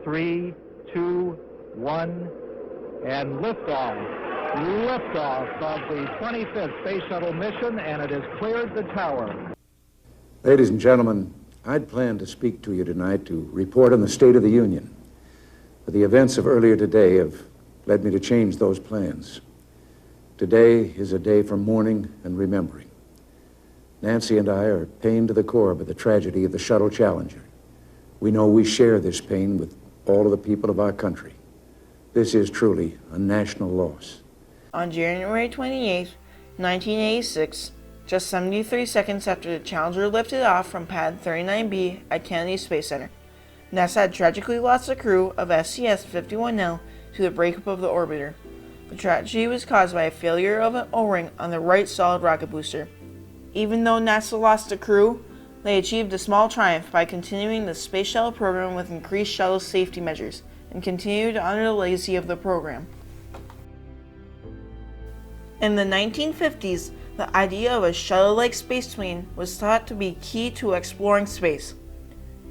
3, 2, 1, and liftoff. Liftoff of the 25th Space Shuttle mission, and it has cleared the tower. Ladies and gentlemen, I'd planned to speak to you tonight to report on the State of the Union. But the events of earlier today have led me to change those plans. Today is a day for mourning and remembering. Nancy and I are pained to the core by the tragedy of the Shuttle Challenger. We know we share this pain with all of the people of our country. This is truly a national loss. On January 28, 1986, just 73 seconds after the Challenger lifted off from Pad 39B at Kennedy Space Center, NASA had tragically lost the crew of STS-51L to the breakup of the orbiter. The tragedy was caused by a failure of an O-ring on the right solid rocket booster. Even though NASA lost the crew, they achieved a small triumph by continuing the Space Shuttle program with increased shuttle safety measures and continued to honor the legacy of the program. In the 1950s, the idea of a shuttle-like spaceplane was thought to be key to exploring space.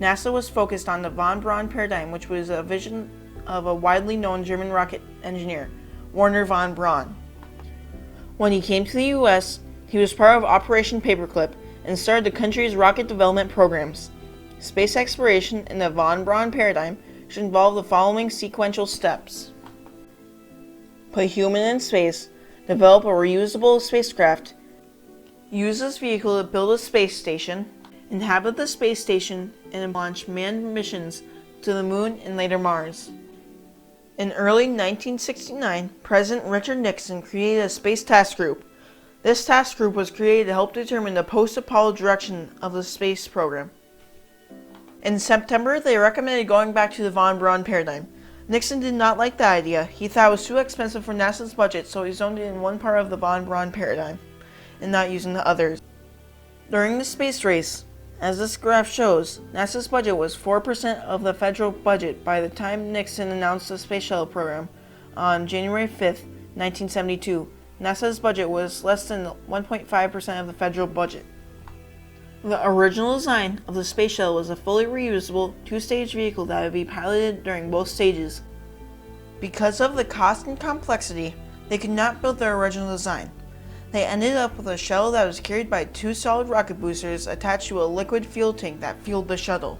NASA was focused on the von Braun paradigm, which was a vision of a widely known German rocket engineer, Wernher von Braun. When he came to the U.S., he was part of Operation Paperclip and started the country's rocket development programs. Space exploration in the von Braun paradigm should involve the following sequential steps: put human in space, develop a reusable spacecraft, use this vehicle to build a space station, inhabit the space station, and launch manned missions to the moon and later Mars. In early 1969, President Richard Nixon created a Space Task Group. This task group was created to help determine the post-Apollo direction of the space program. In September, they recommended going back to the von Braun paradigm. Nixon did not like the idea. He thought it was too expensive for NASA's budget, so he zoned it in one part of the von Braun paradigm and not using the others. During the space race, as this graph shows, NASA's budget was 4% of the federal budget by the time Nixon announced the Space Shuttle program on January 5, 1972. NASA's budget was less than 1.5% of the federal budget. The original design of the Space Shuttle was a fully reusable, two-stage vehicle that would be piloted during both stages. Because of the cost and complexity, they could not build their original design. They ended up with a shuttle that was carried by two solid rocket boosters attached to a liquid fuel tank that fueled the shuttle.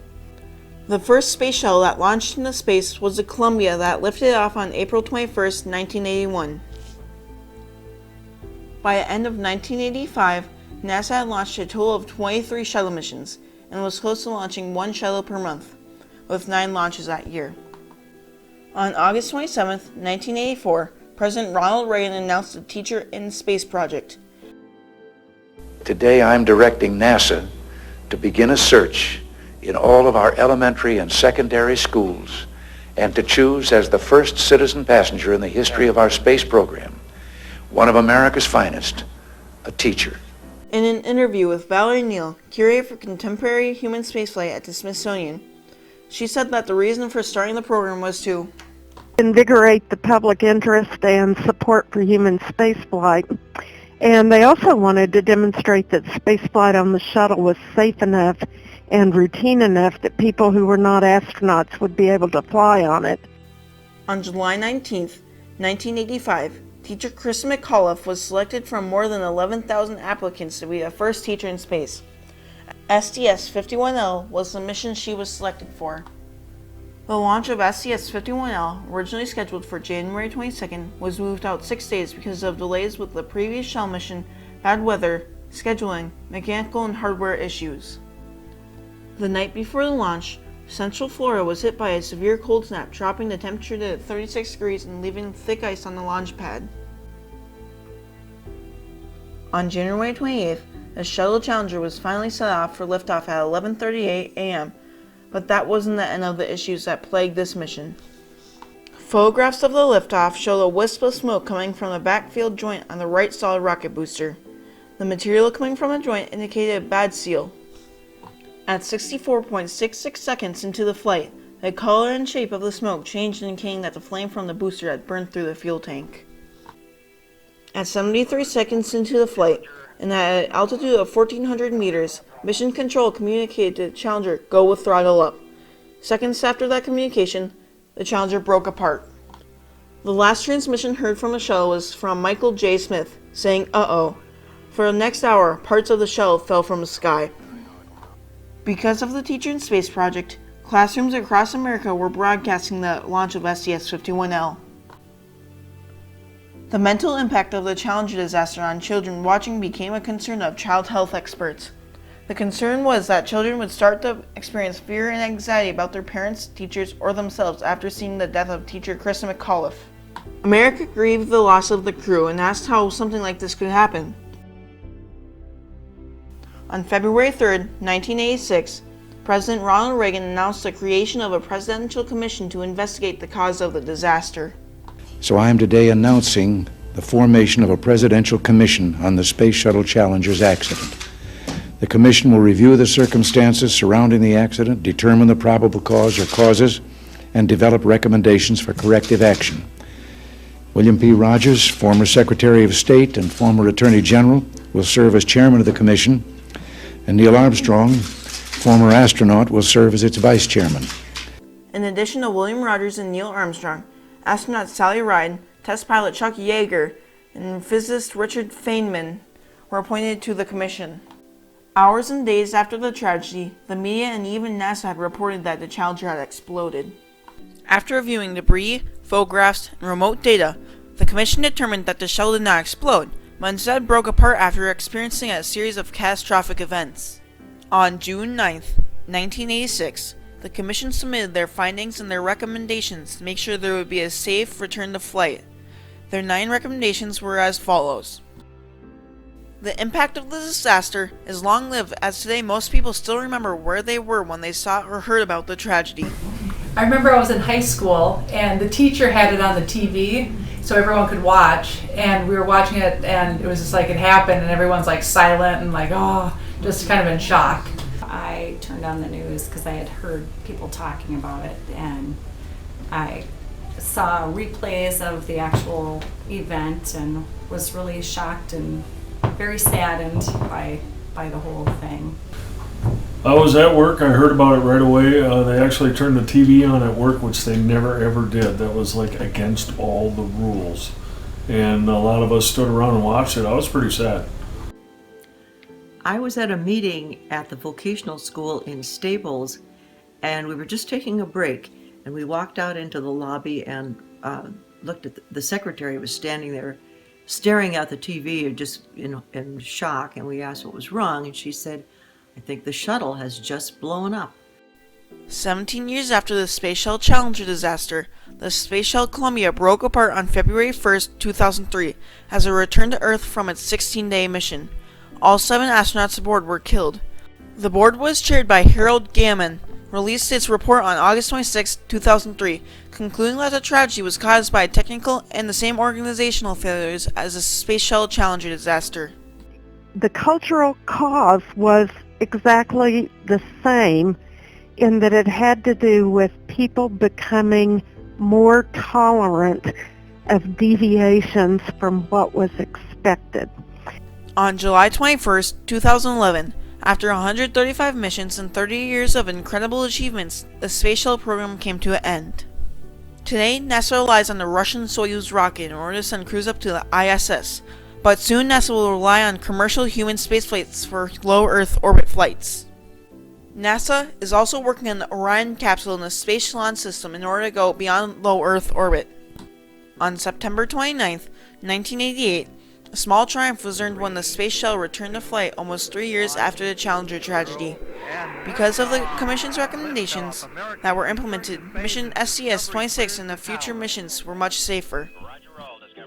The first space shuttle that launched into space was the Columbia that lifted off on April 21, 1981. By the end of 1985, NASA had launched a total of 23 shuttle missions and was close to launching one shuttle per month, with 9 launches that year. On August 27, 1984, President Ronald Reagan announced the Teacher in Space project. Today I'm directing NASA to begin a search in all of our elementary and secondary schools and to choose as the first citizen passenger in the history of our space program one of America's finest, a teacher. In an interview with Valerie Neal, curator for contemporary human spaceflight at the Smithsonian, she said that the reason for starting the program was to invigorate the public interest and support for human spaceflight. And they also wanted to demonstrate that spaceflight on the shuttle was safe enough and routine enough that people who were not astronauts would be able to fly on it. On July 19, 1985, teacher Kristen McAuliffe was selected from more than 11,000 applicants to be the first teacher in space. STS-51L was the mission she was selected for. The launch of STS-51L, originally scheduled for January 22nd, was moved out 6 days because of delays with the previous shuttle mission, bad weather, scheduling, mechanical and hardware issues. The night before the launch, Central Florida was hit by a severe cold snap, dropping the temperature to 36 degrees and leaving thick ice on the launch pad. On January 28th, the Shuttle Challenger was finally set off for liftoff at 11:38 a.m., but that wasn't the end of the issues that plagued this mission. Photographs of the liftoff showed a wisp of smoke coming from the backfield joint on the right solid rocket booster. The material coming from the joint indicated a bad seal. At 64.66 seconds into the flight, the color and shape of the smoke changed, indicating that the flame from the booster had burned through the fuel tank. At 73 seconds into the flight, and at an altitude of 1,400 meters, Mission Control communicated to Challenger, "Go with throttle up." Seconds after that communication, the Challenger broke apart. The last transmission heard from the shuttle was from Michael J. Smith, saying, "Uh-oh." For the next hour, parts of the shuttle fell from the sky. Because of the Teacher in Space project, classrooms across America were broadcasting the launch of STS-51L. The mental impact of the Challenger disaster on children watching became a concern of child health experts. The concern was that children would start to experience fear and anxiety about their parents, teachers, or themselves after seeing the death of teacher Krista McAuliffe. America grieved the loss of the crew and asked how something like this could happen. On February 3, 1986, President Ronald Reagan announced the creation of a presidential commission to investigate the cause of the disaster. So I am today announcing the formation of a presidential commission on the Space Shuttle Challenger's accident. The commission will review the circumstances surrounding the accident, determine the probable cause or causes, and develop recommendations for corrective action. William P. Rogers, former Secretary of State and former Attorney General, will serve as chairman of the commission, and Neil Armstrong, former astronaut, will serve as its vice chairman. In addition to William Rogers and Neil Armstrong, astronaut Sally Ride, test pilot Chuck Yeager, and physicist Richard Feynman were appointed to the commission. Hours and days after the tragedy, the media and even NASA had reported that the Challenger had exploded. After reviewing debris, photographs, and remote data, the commission determined that the shuttle did not explode, but instead broke apart after experiencing a series of catastrophic events. On June 9, 1986, the commission submitted their findings and their recommendations to make sure there would be a safe return to flight. Their 9 recommendations were as follows. The impact of the disaster is long-lived, as today most people still remember where they were when they saw or heard about the tragedy. I remember I was in high school and the teacher had it on the TV so everyone could watch, and we were watching it and it was just like it happened and everyone's like silent and like, oh, just kind of in shock. I turned on the news because I had heard people talking about it, and I saw replays of the actual event and was really shocked and very saddened by the whole thing. I was at work. I heard about it right away. They actually turned the TV on at work, which they never ever did. That was like against all the rules. And a lot of us stood around and watched it. I was pretty sad. I was at a meeting at the vocational school in Staples, and we were just taking a break, and we walked out into the lobby and looked at the secretary was standing there staring at the TV just in shock, and we asked what was wrong, and she said, "I think the shuttle has just blown up." 17 years after the Space Shuttle Challenger disaster, the Space Shuttle Columbia broke apart on February 1st, 2003, as it returned to Earth from its 16-day mission. All 7 astronauts aboard were killed. The board was chaired by Harold Gammon, released its report on August 26, 2003, concluding that the tragedy was caused by technical and the same organizational failures as the Space Shuttle Challenger disaster. The cultural cause was exactly the same, in that it had to do with people becoming more tolerant of deviations from what was expected. On July 21st, 2011, after 135 missions and 30 years of incredible achievements, the Space Shuttle program came to an end. Today, NASA relies on the Russian Soyuz rocket in order to send crews up to the ISS, but soon NASA will rely on commercial human spaceflights for low Earth orbit flights. NASA is also working on the Orion capsule in the Space Launch System in order to go beyond low Earth orbit. On September 29, 1988, a small triumph was earned when the Space Shuttle returned to flight almost 3 years after the Challenger tragedy. Because of the Commission's recommendations that were implemented, mission STS-26 and the future missions were much safer.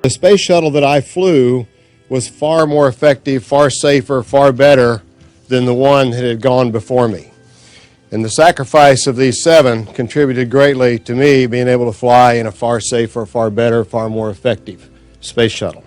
The space shuttle that I flew was far more effective, far safer, far better than the one that had gone before me. And the sacrifice of these 7 contributed greatly to me being able to fly in a far safer, far better, far more effective space shuttle.